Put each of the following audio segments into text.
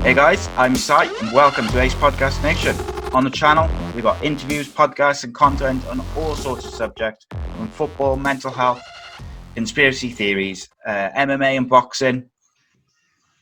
Hey guys, I'm Sai and welcome to Ace Podcast Nation. On the channel, we've got interviews, podcasts and content on all sorts of subjects, from football, mental health, conspiracy theories, MMA and boxing.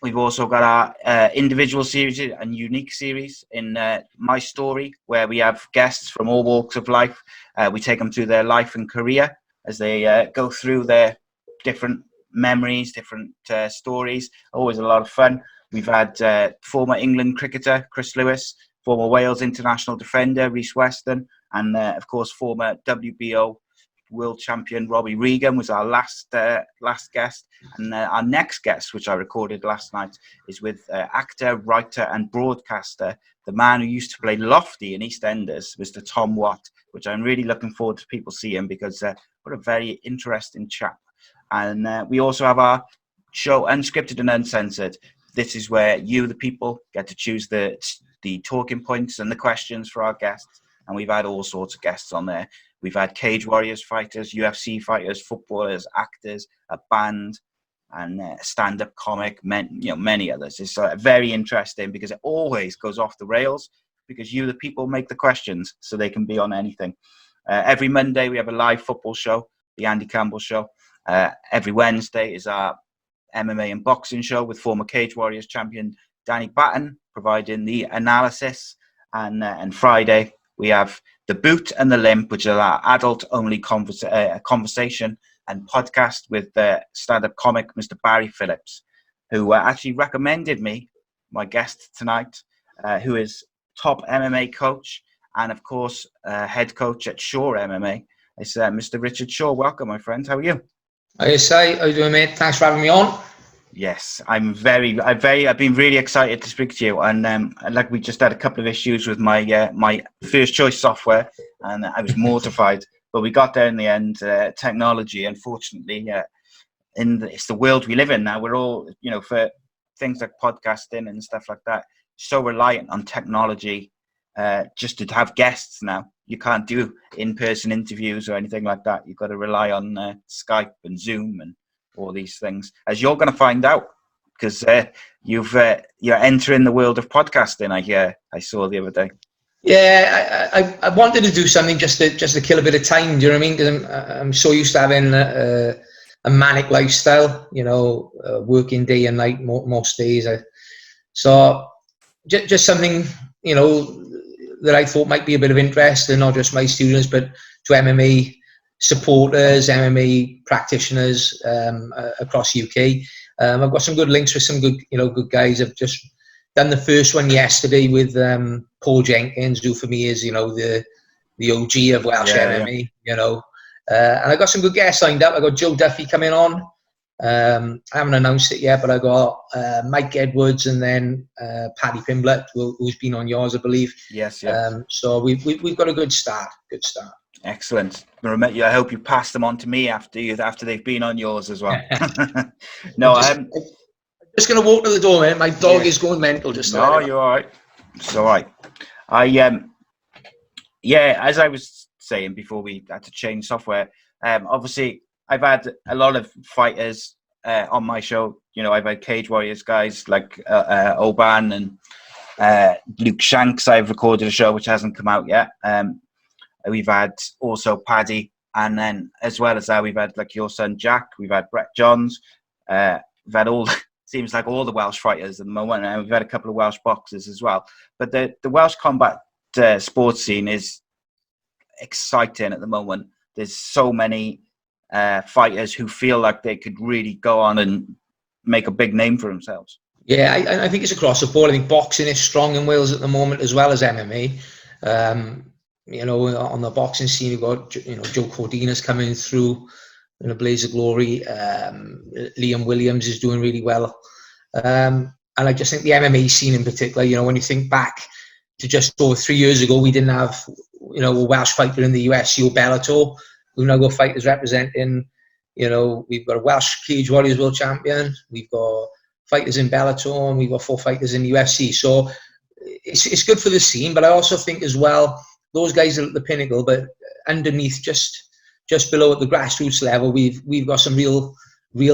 We've also got our individual series and unique series in My Story, where we have guests from all walks of life. We take them through their life and career as they go through their different memories, different stories. Always a lot of fun. We've had former England cricketer Chris Lewis, former Wales international defender Rhys Weston, and of course former WBO world champion Robbie Regan was our last guest. And our next guest, which I recorded last night, is with actor, writer and broadcaster, the man who used to play Lofty in EastEnders, Mr. Tom Watt, which I'm really looking forward to people seeing because what a very interesting chap. And we also have our show Unscripted and Uncensored. This is where you, the people, get to choose the talking points and the questions for our guests. And we've had all sorts of guests on there. We've had Cage Warriors fighters, UFC fighters, footballers, actors, a band, and a stand-up comic, many others. It's very interesting because it always goes off the rails because you, the people, make the questions so they can be on anything. Every Monday, we have a live football show, the Andy Campbell Show. Every Wednesday is our MMA and boxing show with former Cage Warriors champion Danny Batten providing the analysis. And Friday, we have The Boot and the Limp, which is our adult-only conversation and podcast with stand-up comic Mr. Barry Phillips, who actually recommended me, my guest tonight, who is top MMA coach and, of course, head coach at Shaw MMA. It's Mr. Richard Shaw. Welcome, my friend. How are you? Hi, Si. How you doing, mate? Thanks for having me on. Yes, I've been really excited to speak to you, and like we just had a couple of issues with my my first choice software, and I was mortified, but we got there in the end. Technology, unfortunately, it's the world we live in now. We're all, for things like podcasting and stuff like that, so reliant on technology. Just to have guests now, you can't do in-person interviews or anything like that. You've got to rely on Skype and Zoom and all these things, as you're going to find out, because you're entering the world of podcasting. I saw the other day. Yeah, I wanted to do something just to kill a bit of time. Do you know what I mean? Because I'm so used to having a manic lifestyle, working day and night most days. So just something, that I thought might be a bit of interest, and not just my students, but to MMA supporters, MMA practitioners across UK. I've got some good links with some good guys. I've just done the first one yesterday with Paul Jenkins, who for me is the OG of Welsh MMA. And I got some good guests lined up. I got Joe Duffy coming on. I haven't announced it yet, but I got Mike Edwards and then Paddy Pimblett, who's been on yours, I believe. Yes. So we've got a good start. Excellent. I hope you pass them on to me after they've been on yours as well. No, I'm just going to walk to the door, man. My dog is going mental. You're all right. It's all right. As I was saying before, we had to change software. Obviously, I've had a lot of fighters on my show. I've had Cage Warriors guys like Oban and Luke Shanks. I've recorded a show which hasn't come out yet. We've had also Paddy, and then as well as that, we've had like your son Jack. We've had Brett Johns. We've had seems like all the Welsh fighters at the moment, and we've had a couple of Welsh boxers as well. But the Welsh combat sports scene is exciting at the moment. There's so many fighters who feel like they could really go on and make a big name for themselves. Yeah, I think it's across the board. I think boxing is strong in Wales at the moment, as well as MMA. On the boxing scene, you've got Joe Cordina's coming through in a blaze of glory. Liam Williams is doing really well, and I just think the MMA scene in particular. When you think back to just over 3 years ago, we didn't have a Welsh fighter in the UFC or Bellator. We've now got fighters representing. We've got a Welsh Cage Warriors world champion. We've got fighters in Bellator, and we've got 4 fighters in the UFC. So it's good for the scene, but I also think as well, those guys are at the pinnacle, but underneath, just below at the grassroots level, we've got some real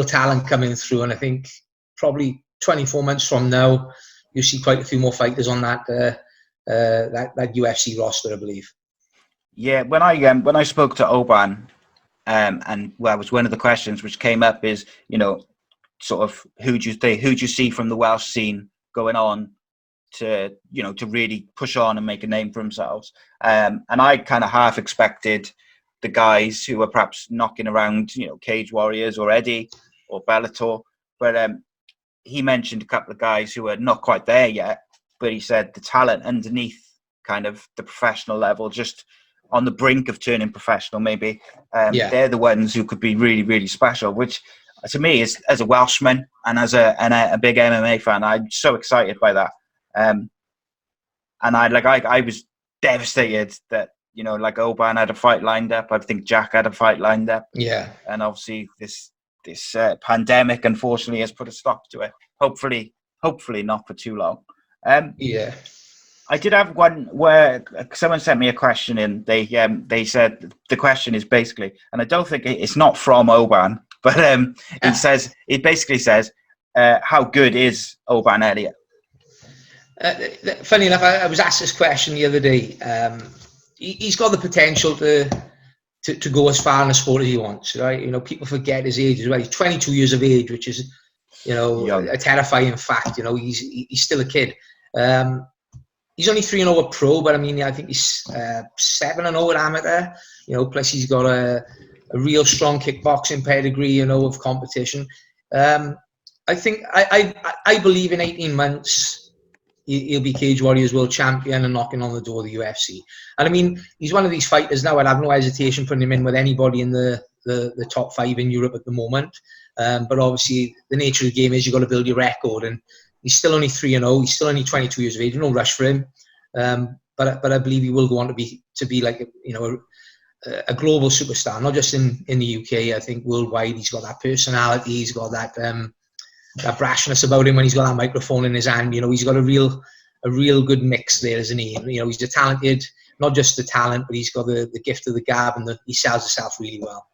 talent coming through. And I think probably 24 months from now, you see quite a few more fighters on that UFC roster, I believe. Yeah, when I spoke to Oban, and well, was one of the questions which came up is, sort of who do you see from the Welsh scene going on to really push on and make a name for themselves. And I kind of half expected the guys who were perhaps knocking around, Cage Warriors or Eddie or Bellator, but he mentioned a couple of guys who are not quite there yet, but he said the talent underneath kind of the professional level, just on the brink of turning professional, maybe, they're the ones who could be really, really special, which to me, is, as a Welshman and as a big MMA fan, I'm so excited by that. And I was devastated that, Oban had a fight lined up. I think Jack had a fight lined up. Yeah. And obviously this pandemic, unfortunately, has put a stop to it. Hopefully not for too long. Yeah. I did have one where someone sent me a question in. They said the question is basically, and I don't think it's not from Oban, but it basically says, how good is Oban Elliott? Funny enough, I was asked this question the other day. He's got the potential to go as far in the sport as he wants, right? People forget his age as well. He's 22 years of age, which is, young. A terrifying fact. He's still a kid. He's only 3-0 at pro, but I mean, I think he's 7-0 at amateur. Plus he's got a real strong kickboxing pedigree, of competition. I think I believe in 18 months he'll be Cage Warriors world champion and knocking on the door of the UFC. And I mean, he's one of these fighters now. I'd have no hesitation putting him in with anybody in the top 5 in Europe at the moment. But obviously, the nature of the game is you've got to build your record, and he's still only 3-0. He's still only 22 years of age. No rush for him. But I believe he will go on to be like a global superstar, not just in the UK. I think worldwide, he's got that personality. He's got that brashness about him when he's got that microphone in his hand. He's got a real good mix there, isn't he? He's a talented, not just the talent, but he's got the gift of the gab, and he sells himself really well.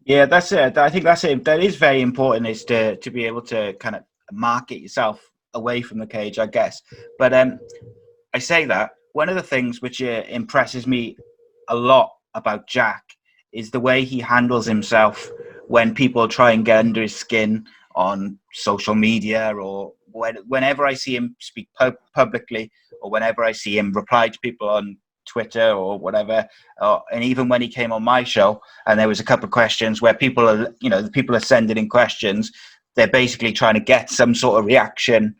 Yeah, that's it. I think that's it. That is very important, is to be able to kind of market yourself away from the cage, I guess. But I say that one of the things which impresses me a lot about Jack is the way he handles himself when people try and get under his skin on social media, or whenever I see him speak publicly, or whenever I see him reply to people on Twitter or whatever, and even when he came on my show and there was a couple of questions where people are sending in questions, they're basically trying to get some sort of reaction,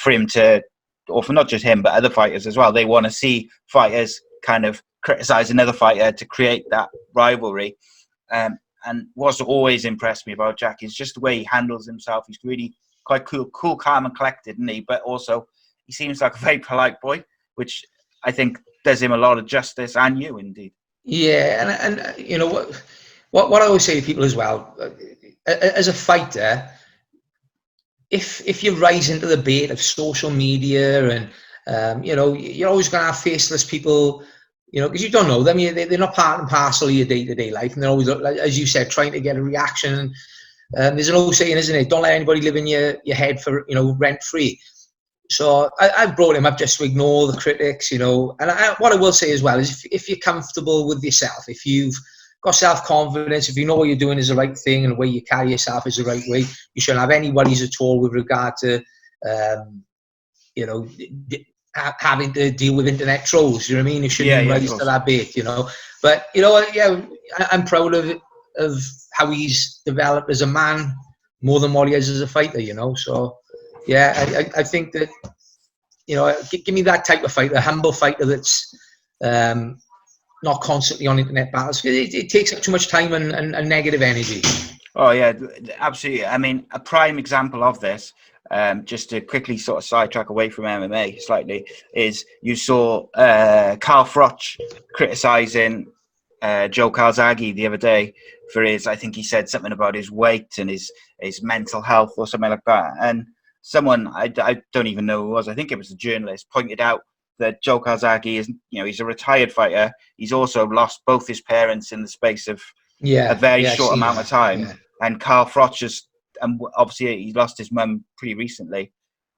for him to, or for not just him, but other fighters as well. They want to see fighters kind of criticize another fighter to create that rivalry. And what's always impressed me about Jack is just the way he handles himself. He's really quite cool, calm and collected, isn't he? But also he seems like a very polite boy, which I think does him a lot of justice, and you indeed. Yeah, and what I always say to people as well, as a fighter, if you rise into the bait of social media and you're always going to have faceless people, because you don't know them. They're not part and parcel of your day-to-day life, and they're always, as you said, trying to get a reaction. There's an old saying, isn't it? Don't let anybody live in your head for rent-free. So I've brought him up just to ignore the critics, and what I will say as well is if you're comfortable with yourself, if you've got self-confidence, if you know what you're doing is the right thing and the way you carry yourself is the right way, you shouldn't have any worries at all with regard to, having to deal with internet trolls. You know what I mean? You shouldn't rise to that bait, But, I'm proud of how he's developed as a man more than what he is as a fighter, So, yeah, I think that, give me that type of fighter, a humble fighter that's not constantly on internet battles. It takes up too much time and negative energy. Oh, yeah, absolutely. I mean, a prime example of this, just to quickly sort of sidetrack away from MMA slightly, is you saw Carl Froch criticising Joe Calzaghe the other day for I think he said something about his weight and his mental health or something like that. And someone, I don't even know who it was, I think it was a journalist, pointed out that Joe Calzaghe is, he's a retired fighter. He's also lost both his parents in the space of a very short amount of time. Yeah. And Carl Froch obviously he lost his mum pretty recently.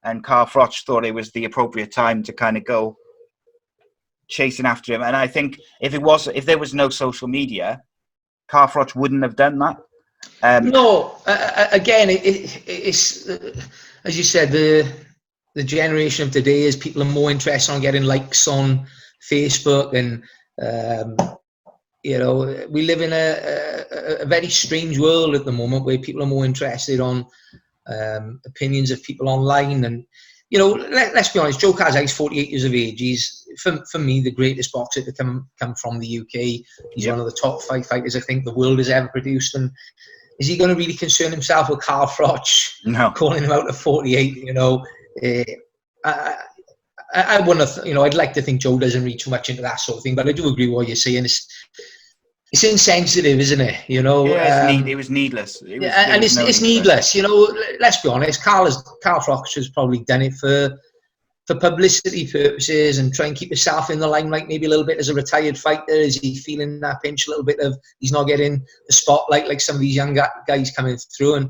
and Carl Froch thought it was the appropriate time to kind of go chasing after him. And I think if there was no social media, Carl Froch wouldn't have done that. No, again, it's as you said, the generation of today is people are more interested on getting likes on Facebook, and we live in a very strange world at the moment where people are more interested on opinions of people online. And let's be honest, Joe Calzaghe is 48 years of age. He's for me the greatest boxer to come from the UK. He's one of the top 5 fighters I think the world has ever produced. And is he going to really concern himself with Carl Froch calling him out at 48? I wouldn't have, I'd like to think Joe doesn't read too much into that sort of thing, but I do agree with what you're saying. It's insensitive, isn't it? It was needless. It's needless. Let's be honest. Carl Froch has probably done it for publicity purposes and try and keep himself in the limelight maybe a little bit as a retired fighter. Is he feeling that pinch a little bit of he's not getting the spotlight like some of these young guys coming through? And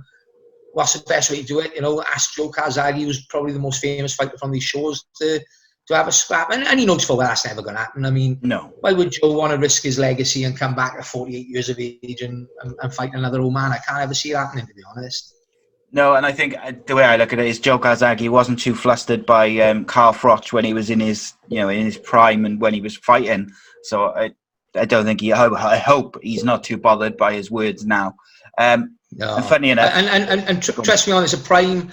what's the best way to do it? Ask Joe Calzaghe, who's probably the most famous fighter from these shows, to have a scrap. And he knows full well that's never going to happen. I mean, no. Why would Joe want to risk his legacy and come back at 48 years of age and fight another old man? I can't ever see it happening, to be honest. No, and I think the way I look at it is Joe Calzaghe wasn't too flustered by Carl Froch when he was in his prime and when he was fighting. So I don't think I hope he's not too bothered by his words now. No. And funny enough, and trust me on this, a prime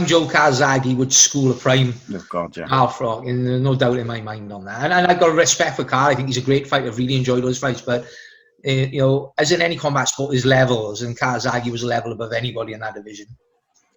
Joe Calzaghe would school a prime Carl Froch, and there's no doubt in my mind on that. And I've got respect for Carl. I think he's a great fighter. I've really enjoyed those fights, but as in any combat sport, there's levels, and Calzaghe was a level above anybody in that division.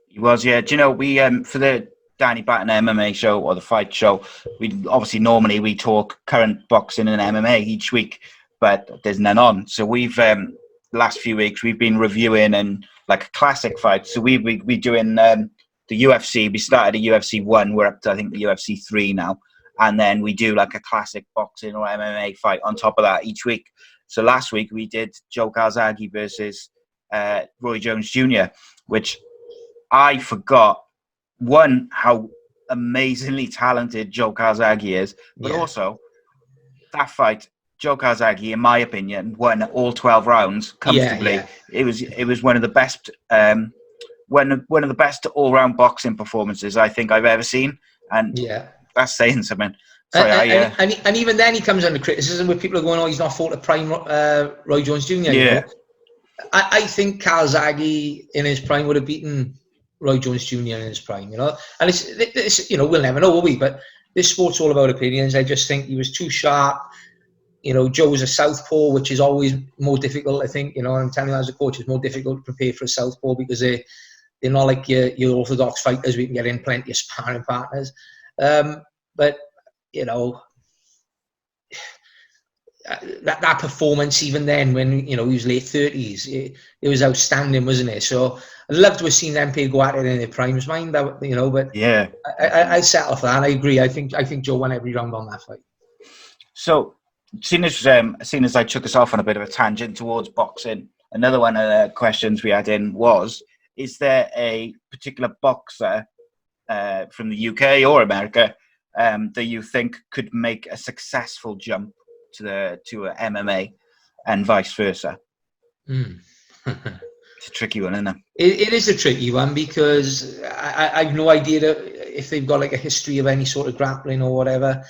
He was, yeah. Do you know, we for the Danny Batten MMA show or the fight show, we obviously normally we talk current boxing and MMA each week, but there's none on. So we've the last few weeks we've been reviewing and like a classic fight. So we doing the UFC. We started at UFC 1. We're up to I think the UFC 3 now, and then we do like a classic boxing or MMA fight on top of that each week. So last week we did Joe Calzaghe versus Roy Jones Jr., which I forgot, one, how amazingly talented Joe Calzaghe is, but also that fight, Joe Calzaghe, in my opinion, won all 12 rounds comfortably. It was one of the best one of the best all-round boxing performances I think I've ever seen, and that's saying something. Sorry, and even then he comes under criticism where people are going, "Oh, he's not fought a prime Roy Jones Jr." Yeah, I think Calzaghe in his prime would have beaten Roy Jones Jr. in his prime, and it's we'll never know, will we? But this sport's all about opinions. I just think he was too sharp. Joe's a southpaw, which is always more difficult. I think I'm telling you as a coach, it's more difficult to prepare for a southpaw because they're not like your orthodox fighters. We can get in plenty of sparring partners, but that performance, even then, when he was late 30s, it was outstanding, wasn't it? So I'd love to have seen them go at it in their primes, mind that, but yeah, I settle for that. I agree. I think Joe won every round on that fight. So, seeing as I took us off on a bit of a tangent towards boxing, another one of the questions we had in was: is there a particular boxer from the UK or America that you think could make a successful jump to MMA and vice versa? It's a tricky one, isn't it? It is a tricky one because I have no idea if they've got like a history of any sort of grappling or whatever.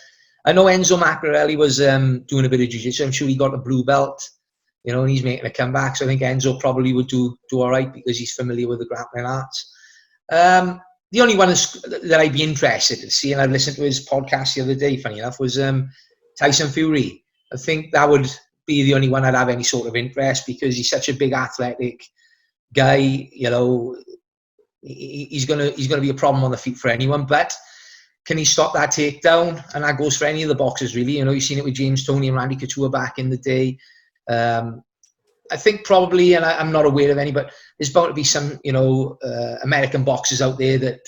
I know Enzo Maccarelli was doing a bit of jiu-jitsu. I'm sure he got a blue belt, and he's making a comeback. So I think Enzo probably would do all right because he's familiar with the grappling arts. The only one that I'd be interested to see, and I listened to his podcast the other day, funny enough, was Tyson Fury. I think that would be the only one I'd have any sort of interest because he's such a big athletic guy. He's gonna be a problem on the feet for anyone. But can he stop that takedown? And that goes for any of the boxers, really. You've seen it with James Toney and Randy Couture back in the day. I think probably, and I'm not aware of any, but there's bound to be some, American boxers out there that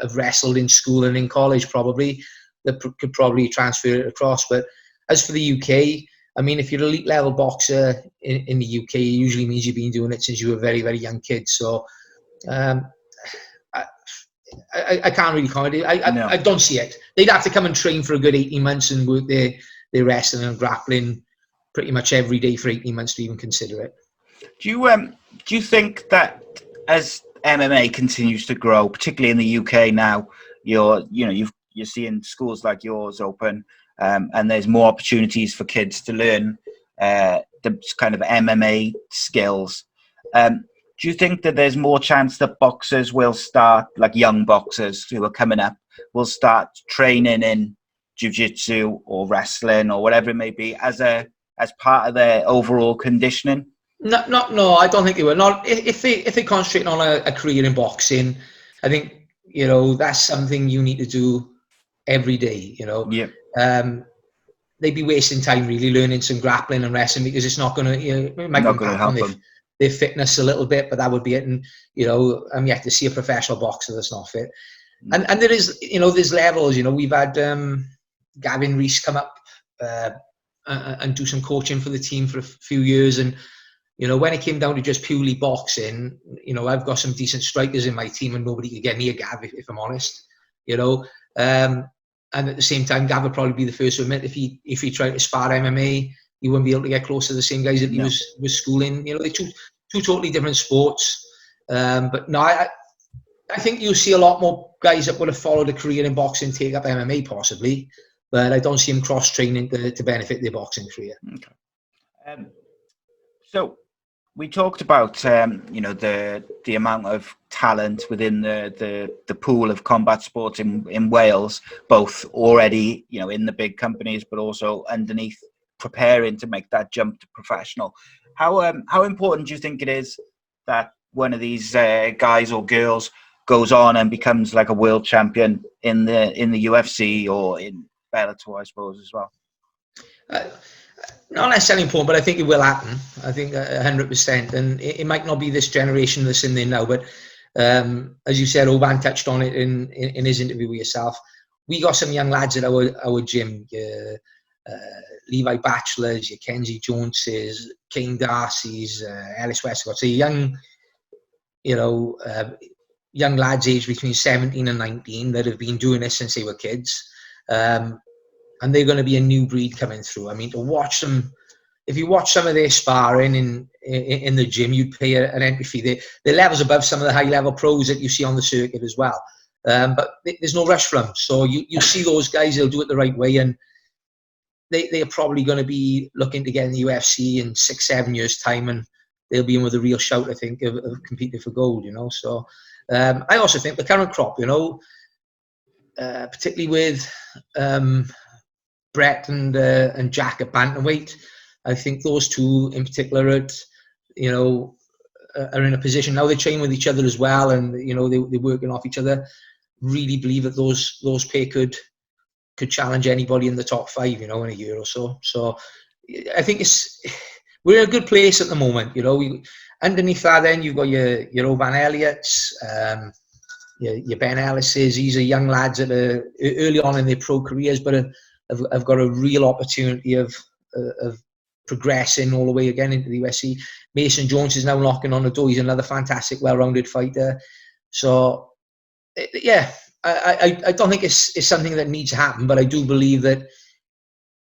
have wrestled in school and in college probably that could probably transfer it across. But as for the UK, I mean, if you're an elite level boxer in the UK, it usually means you've been doing it since you were a very, very young kid. So I can't really comment. No. I don't see it. They'd have to come and train for a good 18 months and work their wrestling and grappling pretty much every day for 18 months to even consider it. Do you think that as MMA continues to grow, particularly in the UK now, you're seeing schools like yours open, and there's more opportunities for kids to learn the kind of MMA skills. Do you think that there's more chance that boxers will start, like young boxers who are coming up, will start training in jiu-jitsu or wrestling or whatever it may be as part of their overall conditioning? No, I don't think they will. Not if they concentrate on a career in boxing. I think that's something you need to do every day. Yeah. They'd be wasting time really learning some grappling and wrestling because it's not going to. It might help them. Their fitness a little bit, but that would be it. And I'm yet to see a professional boxer that's not fit. And there is, there's levels. We've had Gavin Reese come up and do some coaching for the team for a few years, and when it came down to just purely boxing, I've got some decent strikers in my team, and nobody could get near Gav, if I'm honest. And at the same time, Gav would probably be the first to admit if he tried to spar MMA, he wouldn't be able to get close to the same guys that he was schooling. They're two totally different sports. But no, I think you'll see a lot more guys that would have followed a career in boxing take up MMA possibly, but I don't see them cross-training to benefit their boxing career. Okay. So we talked about the amount of talent within the pool of combat sports in Wales, both already in the big companies, but also underneath preparing to make that jump to professional. How important do you think it is that one of these guys or girls goes on and becomes like a world champion in the UFC or in Bellator, I suppose, as well? Not necessarily important, but I think it will happen. I think 100%. And it might not be this generation that's in there now, but as you said, Oban touched on it in his interview with yourself. We got some young lads at our gym. Levi Batchelors, your Kenzie Joneses, Kane Darcy's, Ellis Westcott. So young lads aged between 17 and 19 that have been doing this since they were kids. And they're going to be a new breed coming through. I mean, to watch them, if you watch some of their sparring in the gym, you'd pay an entry fee. They're levels above some of the high-level pros that you see on the circuit as well. But there's no rush for them. So you see those guys, they'll do it the right way. And they are probably going to be looking to get in the UFC in 6-7 years' time. And they'll be in with a real shout, I think, of competing for gold, So I also think the current crop, particularly with Brett and Jack at bantamweight, I think those two in particular are in a position now. They train with each other as well, and they're working off each other. Really believe that those pair could challenge anybody in the top 5, in a year or so. So I think we're in a good place at the moment. Underneath that, then you've got your Oban Elliott's, your Ben Ellis's. These are young lads that are early on in their pro careers, but have got a real opportunity of progressing all the way again into the UFC. Mason Jones is now knocking on the door. He's another fantastic, well-rounded fighter. So, yeah, I don't think it's something that needs to happen, but I do believe that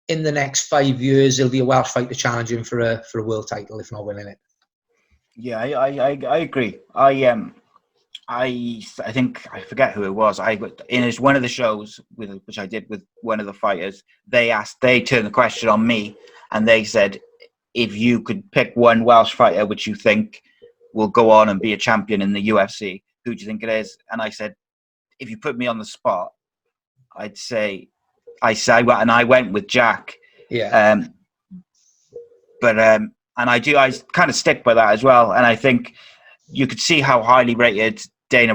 in the next 5 years, there'll be a Welsh fighter challenging for a world title, if not winning it. Yeah, I agree. I think I forget who it was. In one of the shows which I did with one of the fighters, they turned the question on me, and they said, if you could pick one Welsh fighter which you think will go on and be a champion in the UFC, who do you think it is? And I said, if you put me on the spot, I'd say and I went with Jack. Yeah. And I kind of stick by that as well. And I think you could see how highly rated Dana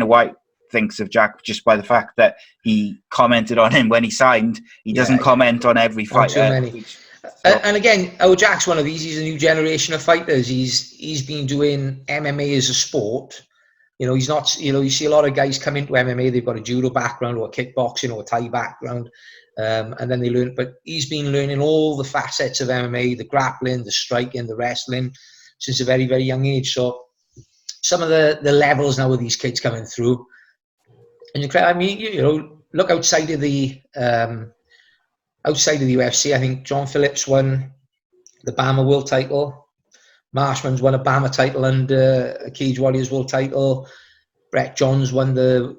White thinks of Jack just by the fact that he commented on him when he signed. He doesn't comment on every fighter. Too many. And again, Jack's one of these. He's a new generation of fighters. He's been doing MMA as a sport. He's not. You see a lot of guys come into MMA. They've got a judo background or a kickboxing or a Thai background, and then they learn. But he's been learning all the facets of MMA: the grappling, the striking, the wrestling, since a very, very young age. So some of the levels now with these kids coming through, I mean, you know, look outside of the UFC. I think John Phillips won the BAMMA world title. Marshman's won a BAMMA title and a Cage Warriors world title. Brett Johns won the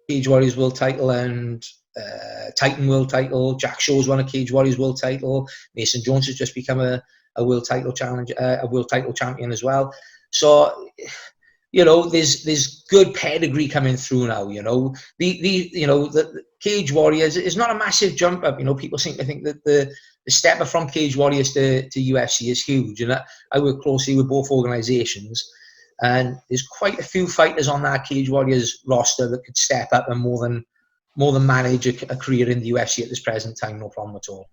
Cage Warriors world title and Titan world title. Jack Shaw's won a Cage Warriors world title. Mason Jones has just become a world title challenge, a world title champion as well. So, you know, there's good pedigree coming through now. You know, the Cage Warriors is not a massive jump up. You know, people seem to think that the step from Cage Warriors to UFC is huge, and I work closely with both organisations, and there's quite a few fighters on that Cage Warriors roster that could step up and more than manage a career in the UFC at this present time. No problem at all.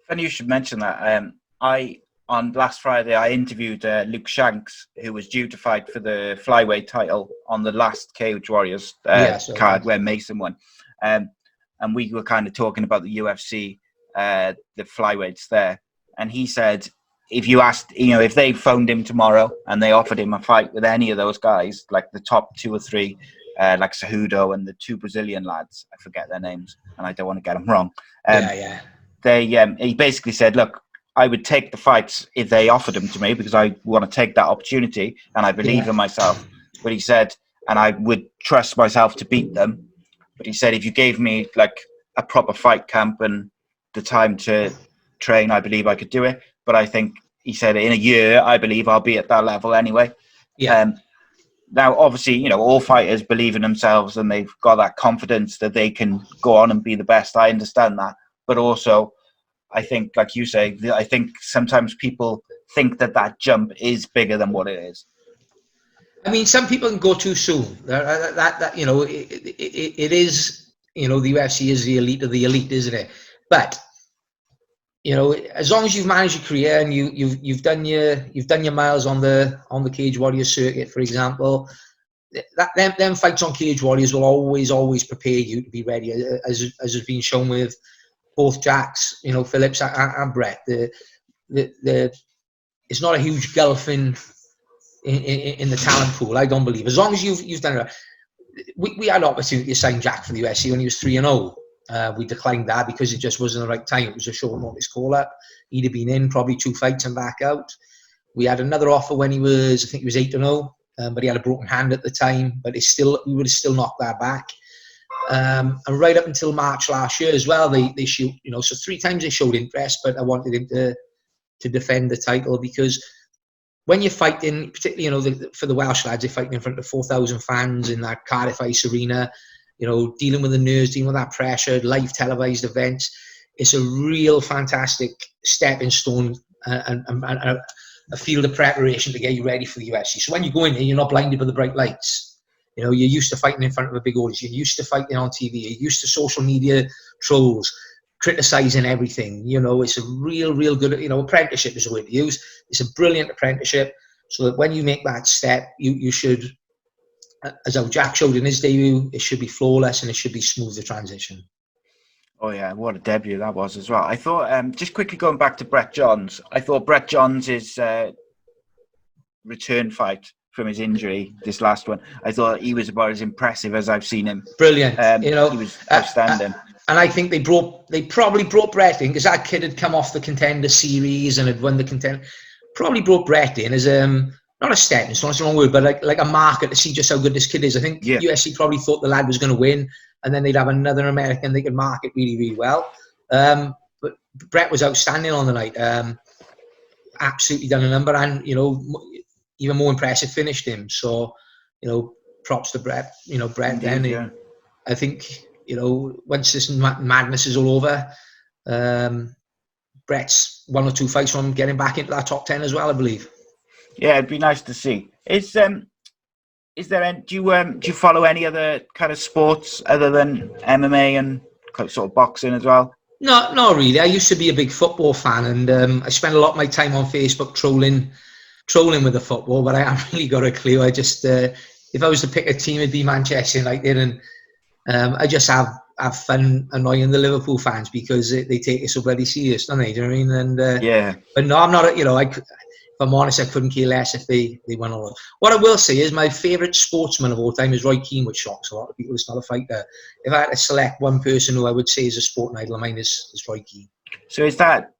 Funny you should mention that. On last Friday, I interviewed Luke Shanks, who was due to fight for the flyweight title on the last Cage Warriors card where Mason won. And we were kind of talking about the UFC, the flyweights there. And he said, if you asked, you know, if they phoned him tomorrow and they offered him a fight with any of those guys, like the top 2 or 3, like Cejudo and the 2 Brazilian lads, I forget their names, and I don't want to get them wrong. He basically said, look, I would take the fights if they offered them to me because I want to take that opportunity and I believe in myself. But he said, and I would trust myself to beat them. But he said, if you gave me like a proper fight camp and the time to train, I believe I could do it. But I think, he said, in a year, I believe I'll be at that level anyway. Yeah. Now, obviously, you know, all fighters believe in themselves and they've got that confidence that they can go on and be the best. I understand that. But also, I think, like you say, I think sometimes people think that jump is bigger than what it is. I mean, some people can go too soon. That you know, it is, you know, the UFC is the elite of the elite, isn't it? But you know, as long as you've managed your career and you've done your miles on the Cage Warriors circuit, for example, them fights on Cage Warriors will always prepare you to be ready, as has been shown with both Jacks, you know, Phillips and Brett. It's not a huge gulf in the talent pool. I don't believe. As long as you've done it. We had opportunity to sign Jack for the UFC when he was 3-0. We declined that because it just wasn't the right time. It was a short notice call up. He'd have been in probably 2 fights and back out. We had another offer when he was, I think he was 8-0, but he had a broken hand at the time. But we would have still knocked that back. And right up until March last year as well, they shoot, you know, so 3 times they showed interest, but I wanted him to defend the title because when you're fighting, particularly, you know, for the Welsh lads, they're fighting in front of 4,000 fans in that Cardiff Ice Arena, you know, dealing with the nerves, dealing with that pressure, live televised events. It's a real fantastic stepping stone and a field of preparation to get you ready for the UFC. So when you go in there, you're not blinded by the bright lights. You know, you're used to fighting in front of a big audience. You're used to fighting on TV. You're used to social media trolls, criticising everything. You know, it's a real good, you know, apprenticeship is the word to use. It's a brilliant apprenticeship. So that when you make that step, you should, as how Jack showed in his debut, it should be flawless and it should be smooth, the transition. Oh yeah, what a debut that was as well. I thought, just quickly going back to Brett Johns, I thought Brett Johns' return fight from his injury, this last one, I thought he was about as impressive as I've seen him. Brilliant. You know, he was outstanding. And I think they probably brought Brett in because that kid had come off the Contender Series and had won the Contender. Probably brought Brett in as not a stepping stone, it's the wrong word, but like a marker to see just how good this kid is. I think UFC probably thought the lad was going to win, and then they'd have another American they could market really, really well. But Brett was outstanding on the night. Absolutely done a number, and you know, even more impressive, finished him. So, you know, props to Brett. You know, Brett. Indeed, then I think, you know, once this madness is all over, Brett's 1 or 2 fights from getting back into that top 10 as well, I believe. Yeah, it'd be nice to see. Is there any, do you follow any other kind of sports other than MMA and sort of boxing as well? No, not really. I used to be a big football fan, and I spent a lot of my time on Facebook trolling with the football, but I haven't really got a clue. I just, if I was to pick a team, it'd be Manchester United, and I just have fun annoying the Liverpool fans because they take it so bloody serious, don't they? Do you know what I mean? And yeah. But no, I'm not. You know, if I'm honest, I couldn't care less if they won all. What I will say is my favourite sportsman of all time is Roy Keane, which shocks a lot of people. It's not a fighter. If I had to select one person who I would say is a sporting idol of mine is Roy Keane. So is that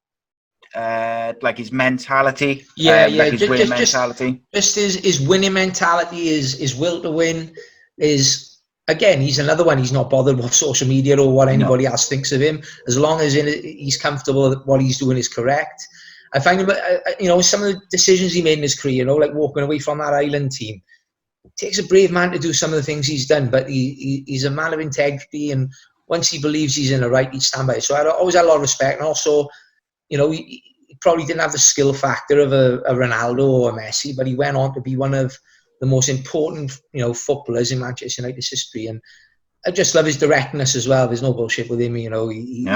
like his mentality? Yeah, like his winning mentality? Just his winning mentality, his will to win, again, he's another one. He's not bothered what social media or what anybody else thinks of him. As long as he's comfortable that what he's doing is correct. I find him, some of the decisions he made in his career, like walking away from that Ireland team, it takes a brave man to do some of the things he's done, but he's a man of integrity, and once he believes he's in the right, he'd stand by it. So I always had a lot of respect, and also, he probably didn't have the skill factor of a Ronaldo or a Messi, but he went on to be one of the most important, footballers in Manchester United's history. And I just love his directness as well. There's no bullshit with him. He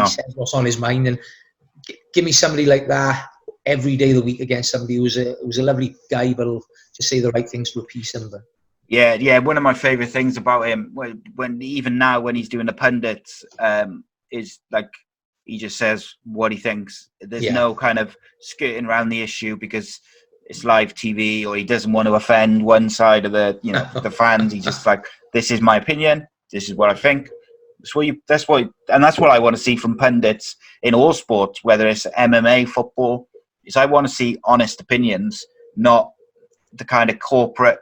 says what's on his mind, and give me somebody like that every day of the week against somebody who's a lovely guy, but will just say the right things to appease him. But yeah. One of my favorite things about him, when even now when he's doing the pundits, is like he just says what he thinks. There's no kind of skirting around the issue because it's live TV, or he doesn't want to offend one side of the the fans. He's just like, this is my opinion. This is what I think. That's what I want to see from pundits in all sports, whether it's MMA, football. Is I want to see honest opinions, not the kind of corporate,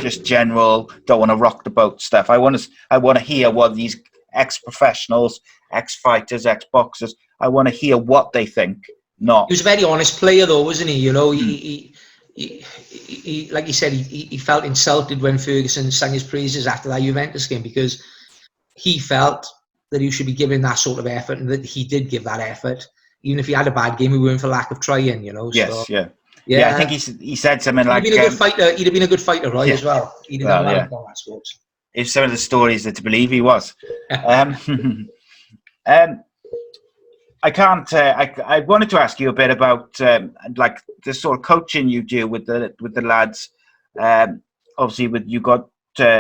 just general, don't want to rock the boat stuff. I want to hear what these ex-professionals, ex-fighters, ex-boxers, I want to hear what they think. Not. He was a very honest player, though, wasn't he? He like you said, he felt insulted when Ferguson sang his praises after that Juventus game, because he felt that he should be giving that sort of effort, and that he did give that effort. Even if he had a bad game, he weren't for lack of trying, Yes, so, yeah. I think he said something like... He'd have been a good fighter, Roy, as well. He'd have done well in combat sports. If some of the stories are to believe, he was. I wanted to ask you a bit about like the sort of coaching you do with the lads. Obviously, you got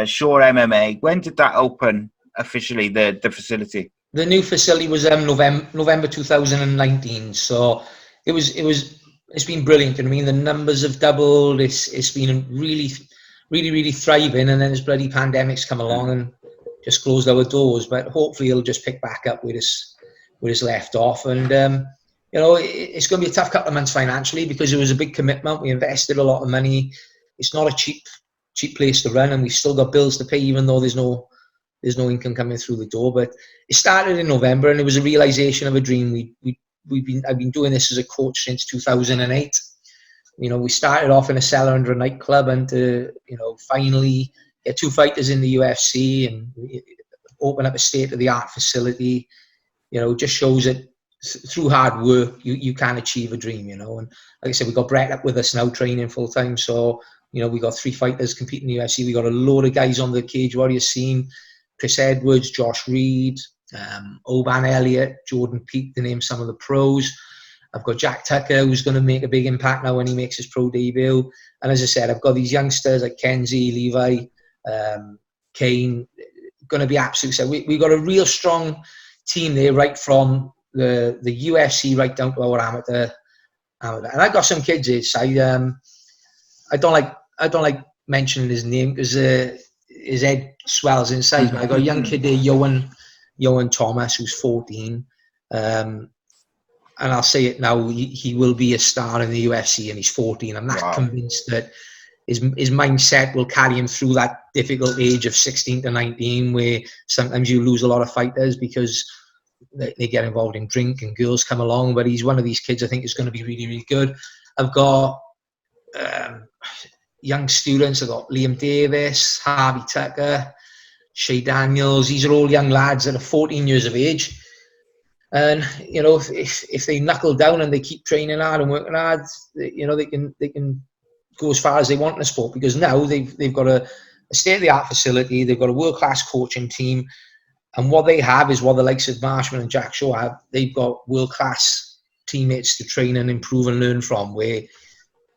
Shore MMA. When did that open officially? The facility. The new facility was November 2019. So it's been brilliant. I mean, the numbers have doubled. It's been really, really, really thriving. And then this bloody pandemic's come along and just closed our doors. But hopefully, it'll just pick back up where it's left off. And it's going to be a tough couple of months financially, because it was a big commitment. We invested a lot of money. It's not a cheap place to run, and we've still got bills to pay, even though there's no income coming through the door. But it started in November, and it was a realization of a dream. I've been doing this as a coach since 2008. We started off in a cellar under a nightclub, and to finally get two fighters in the UFC and open up a state-of-the-art facility, just shows that through hard work you can achieve a dream. And like I said, we got Brett up with us now training full time. So we got 3 fighters competing in the UFC. We got a load of guys on the Cage Warriors scene: Chris Edwards, Josh Reed, Oban Elliott, Jordan Peake, to name some of the pros. I've got Jack Tucker, who's going to make a big impact now when he makes his pro debut. And as I said, I've got these youngsters like Kenzie, Levi, Kane, going to be absolute. So we got a real strong team there, right from the UFC right down to our amateur. And I got some kids inside. I don't like mentioning his name because his head swells inside. But I got a young kid there, Johan Thomas, who's 14. And I'll say it now, he will be a star in the UFC, and he's 14. I'm not convinced that his mindset will carry him through that difficult age of 16 to 19, where sometimes you lose a lot of fighters because they get involved in drink and girls come along. But he's one of these kids I think is going to be really, really good. I've got young students. I've got Liam Davis, Harvey Tucker, Shay Daniels. These are all young lads that are 14 years of age. And if they knuckle down and they keep training hard and working hard, they can go as far as they want in the sport, because now they've got a state-of-the-art facility, they've got a world-class coaching team, and what they have is what the likes of Marshman and Jack Shaw have. They've got world-class teammates to train and improve and learn from, where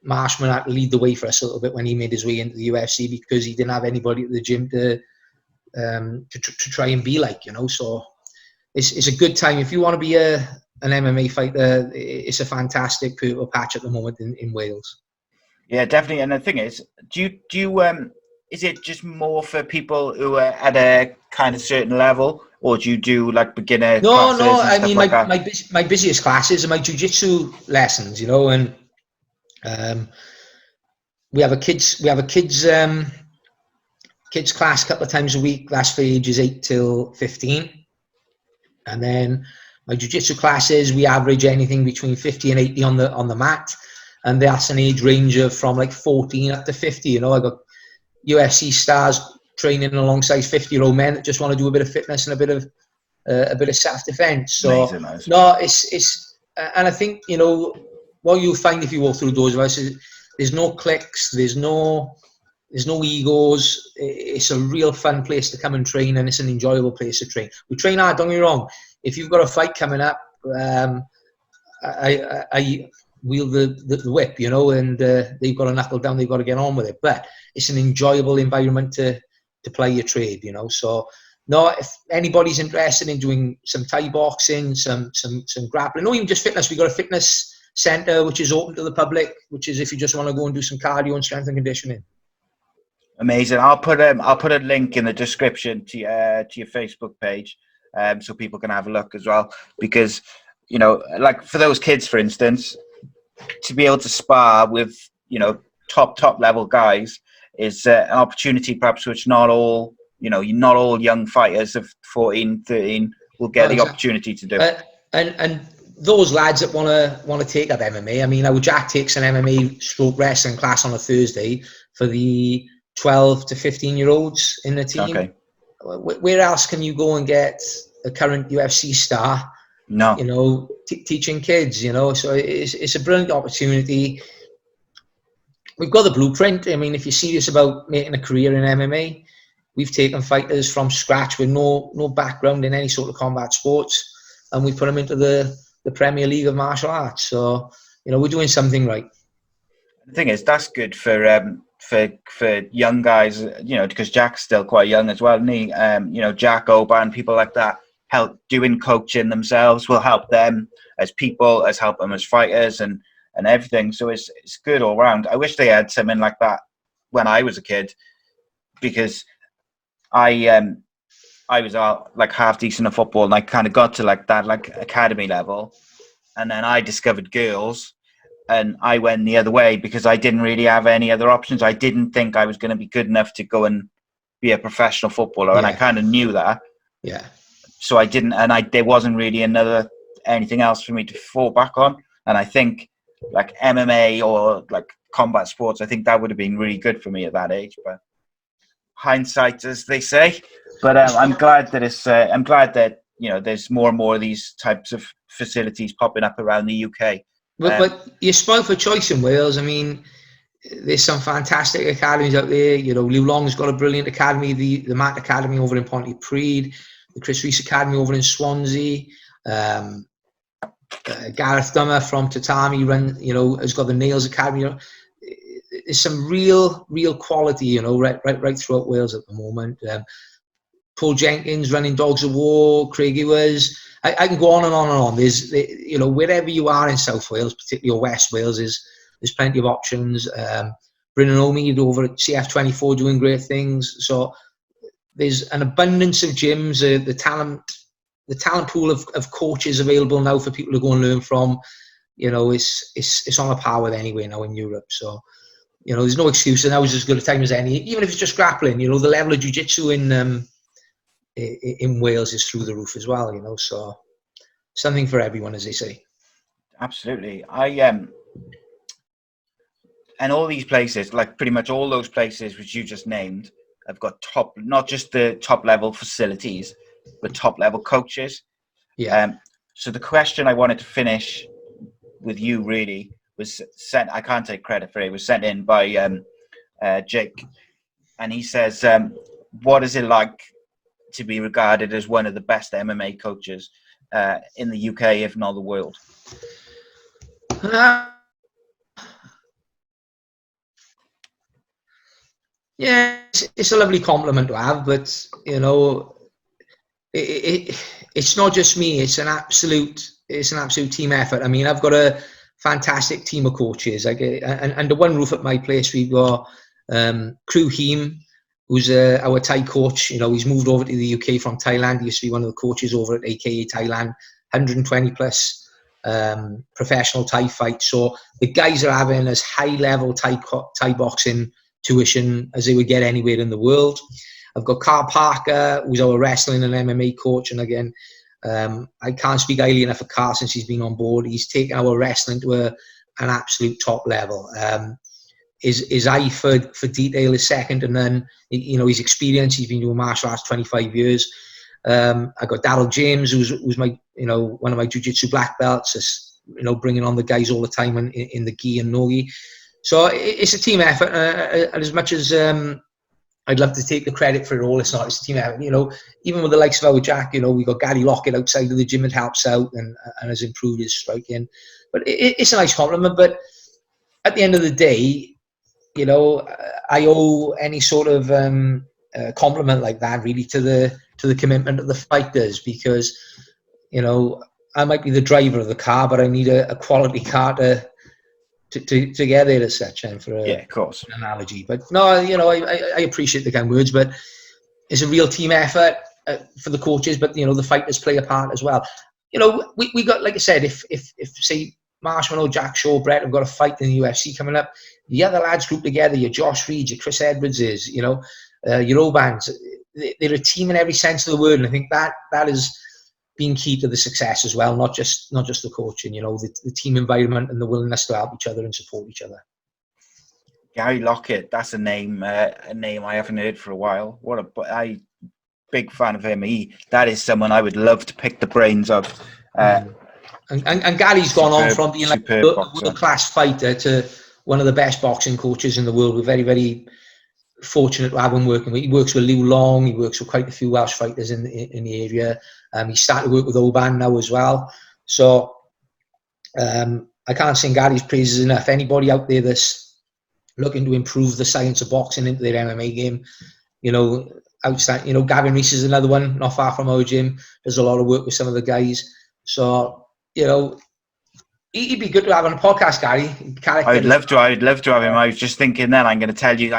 Marshman had to lead the way for us a little bit when he made his way into the UFC, because he didn't have anybody at the gym to try and be like, so it's a good time. If you want to be a an MMA fighter, it's a fantastic purple patch at the moment in Wales. Yeah, definitely. And the thing is, do you is it just more for people who are at a kind of certain level, or do you do like beginner No, classes and I stuff mean like that? my busiest classes are my jiu-jitsu lessons, you know, and um, we have a kids class a couple of times a week. That's for ages 8 till 15, and then my jiu-jitsu classes, we average anything between 50 and 80 on the mat, and that's an age range of from like 14 up to 50. You know, I got UFC stars training alongside 50-year-old men that just want to do a bit of fitness and a bit of self-defense. So Amazing, nice. no, it's and I think, you know, what you'll find if you walk through the doors of us is there's no cliques, there's no egos. It's a real fun place to come and train, and it's an enjoyable place to train. We train hard, don't get me wrong. If you've got a fight coming up, I wield the whip, you know, and they've got to knuckle down, they've got to get on with it. But it's an enjoyable environment to play your trade, you know. So no, if anybody's interested in doing some Thai boxing, some grappling, or even just fitness, we've got a fitness centre which is open to the public, which is if you just want to go and do some cardio and strength and conditioning. Amazing. I'll put a link in the description to your Facebook page, so people can have a look as well. Because, you know, like for those kids, for instance, to be able to spar with, you know, top level guys is an opportunity, perhaps which not all young fighters of 14, 13 will get the opportunity to do. And those lads that want to take up MMA, I mean, our Jack takes an MMA stroke wrestling class on a Thursday for the 12 to 15-year-olds in the team. Okay. Where else can you go and get a current UFC star? No. You know, teaching kids, you know, so it's a brilliant opportunity. We've got the blueprint. I mean, if you're serious about making a career in MMA, we've taken fighters from scratch with no background in any sort of combat sports, and we put them into the Premier League of martial arts. So, you know, we're doing something right. The thing is, that's good for young guys, you know, because Jack's still quite young as well, isn't he? You know, Jack Oban, people like that, help doing coaching themselves will help them as people, as help them as fighters and everything. So it's good all around. I wish they had something like that when I was a kid, because I was like half decent at football, and I kind of got to like that like academy level, and then I discovered girls. And I went the other way because I didn't really have any other options. I didn't think I was going to be good enough to go and be a professional footballer. Yeah. And I kind of knew that. Yeah. So I didn't, and there wasn't really anything else for me to fall back on. And I think like MMA or like combat sports, I think that would have been really good for me at that age. But hindsight, as they say. But I'm glad that you know, there's more and more of these types of facilities popping up around the UK. But you're spoiled for choice in Wales. I mean, there's some fantastic academies out there. You know, Liu Long's got a brilliant academy, the Matt Academy over in Pontypridd, the Chris Rees Academy over in Swansea. Gareth Dummer from Tatami has got the Nails Academy. You know, there's some real quality, you know, right throughout Wales at the moment. Paul Jenkins running Dogs of War, Craig Ewers. I can go on and on and on. There's, you know, wherever you are in South Wales, particularly West Wales, there's plenty of options. Brennan Omid over at CF24 doing great things. So there's an abundance of gyms. The talent pool of coaches available now for people to go and learn from. You know, it's on a par with anywhere now in Europe. So, you know, there's no excuse. And that was as good a time as any. Even if it's just grappling, you know, the level of jiu-jitsu in Wales is through the roof as well, you know, so something for everyone, as they say. Absolutely. And all these places, like pretty much all those places which you just named, have got not just the top level facilities, but top level coaches. Yeah. So the question I wanted to finish with you really was sent, I can't take credit for it, was sent in by Jake. And he says, what is it like to be regarded as one of the best MMA coaches in the UK, if not the world? Yeah, it's a lovely compliment to have, but, you know, it's not just me. It's an absolute it's an absolute team effort. I mean, I've got a fantastic team of coaches. Like, and under one roof at my place, we've got Crew Heem, who's our Thai coach. You know, he's moved over to the UK from Thailand. He used to be one of the coaches over at AKA Thailand, 120 plus professional Thai fights. So the guys are having as high level Thai boxing tuition as they would get anywhere in the world. I've got Carl Parker, who's our wrestling and MMA coach. And again, I can't speak highly enough of Carl since he's been on board. He's taken our wrestling to an absolute top level. His eye for detail is second, and then, you know, his experience. He's been doing martial arts 25 years. I got Daryl James, who's my, you know, one of my jiu-jitsu black belts. Just, you know, bringing on the guys all the time in the gi and no gi. So it's a team effort, and as much as I'd love to take the credit for it all, it's not. It's a team effort. You know, even with the likes of our Jack, you know, we got Gary Lockett outside of the gym that helps out and has improved his striking. But it's a nice compliment. But at the end of the day, you know, I owe any sort of compliment like that really to the commitment of the fighters, because, you know, I might be the driver of the car, but I need a quality car to get there as such, and for of course, an analogy. But no, you know, I appreciate the kind words, but it's a real team effort for the coaches, but, you know, the fighters play a part as well. You know, we got, like I said, if say Marshman or Jack Shaw, Brett have got a fight in the UFC coming up, the other lads group together, your Josh Reed, your Chris Edwardses, you know, your Obans, they're a team in every sense of the word, and I think that has been key to the success as well, not just the coaching, you know, the team environment and the willingness to help each other and support each other. Gary Lockett, that's a name I haven't heard for a while. Big fan of him. That is someone I would love to pick the brains of. And Gary's gone on from being like a world-class fighter to one of the best boxing coaches in the world. We're very, very fortunate to have him working with. He works with Liu Long. He works with quite a few Welsh fighters in the area. He's starting to work with Oban now as well. So I can't sing Gary's praises enough. Anybody out there that's looking to improve the science of boxing into their MMA game, you know, outstanding. You know, Gavin Reese is another one, not far from our gym. Does a lot of work with some of the guys. So, you know, he'd be good to have on a podcast, Gary. I'd love to have him. I was just thinking then I'm going to tell you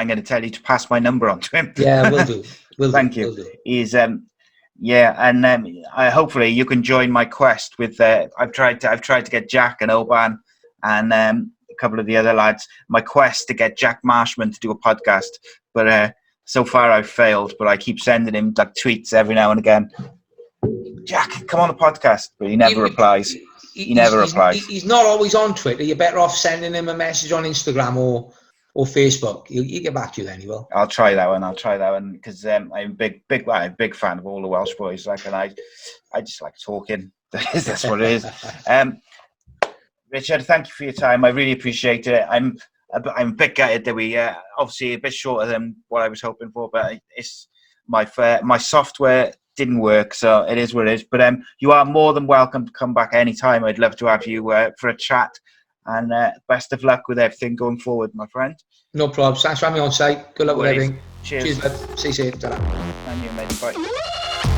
to pass my number on to him. Yeah, we'll do. Thank you. He's hopefully you can join my quest with. I've tried to get Jack and Oban and a couple of the other lads. My quest to get Jack Marshman to do a podcast, but so far I've failed. But I keep sending him like tweets every now and again. Jack, come on the podcast, but he never replies. He never replies. He's not always on Twitter. You're better off sending him a message on Instagram or Facebook. He'll get back to you then. He will. I'll try that one because I'm a big fan of all the Welsh boys. Like, and I just like talking. That's what it is. Richard, thank you for your time. I really appreciate it. I'm a bit gutted that we obviously a bit shorter than what I was hoping for, but it's my software didn't work, so it is what it is. But you are more than welcome to come back anytime. I'd love to have you for a chat, and best of luck with everything going forward, my friend. No problems. Thanks for having me on site. Good luck with everything. Cheers. Cheers, bud. See you soon. And you, mate. Bye.